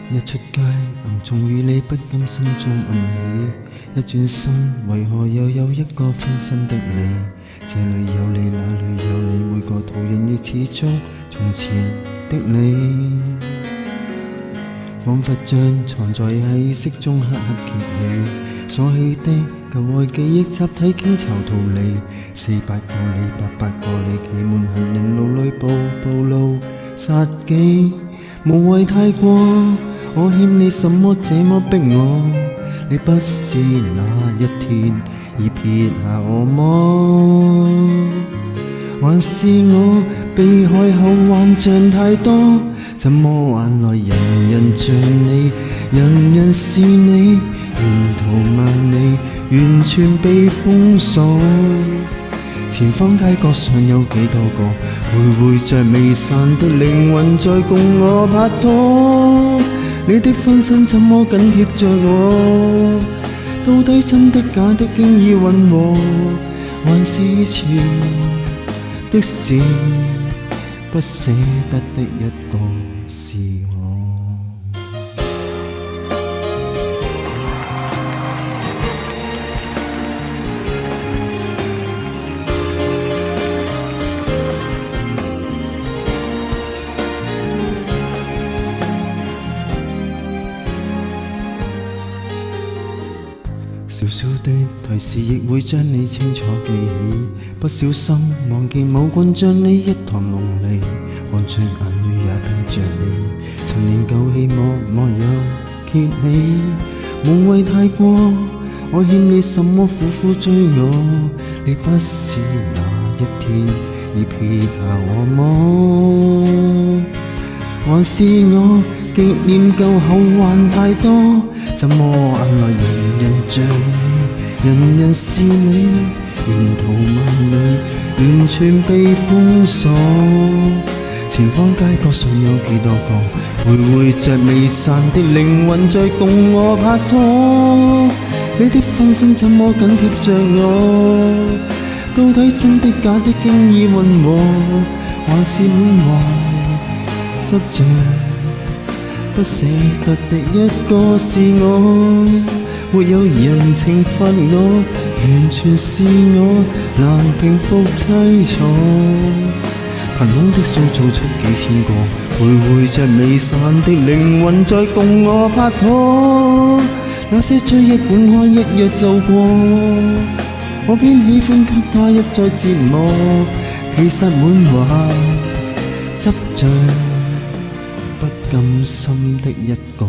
一出街，暗中與你不甘心中暗喜，一轉身，為何又有一個分身的你？這裏有你，那裏有你，每個途人亦似足從前的你，彷彿將藏在氣息中黑黑揭起，鎖起的舊愛記憶集體傾巢逃離，400個你800個你，期滿行人路裏步步路殺機，無謂太過。我欠你什麼這麼逼我？你不是那一天已撇下我麼？還是我被害後幻象太多？怎麼眼內人人像你，人人是你，沿途萬里完全被封鎖。前方街角上有幾多個徘徊着未散的靈魂在共我拍拖？你的分身怎麼緊貼着我？到底真的假的經已混和，還是以前的事？不捨得的一個是我。小小的提示亦會將你清楚記起，不小心忘記某君將你一堂濃味，看出眼淚也拼着你，陳年舊戲幕幕又揭起，無謂太過。我欠你什麼苦苦追我？你不是那一天已撇下我麼？還是我極念舊後患太多？怎麼眼內人人像你，人人是你，沿途萬里完全被封鎖。前方街角上有幾多個徘徊着未散的靈魂在共我拍拖？你的分身怎麼緊貼着我？到底真的假的經已混和，還是滿懷執着？不捨得的一個是我，沒有人懲罰我，完全是我難平復淒楚。憑空的塑造出幾千個徘徊着未散的靈魂在共我拍拖，那些追憶本開一日就過，我偏喜歡給他一再折磨，其實滿懷執着不甘心的一個。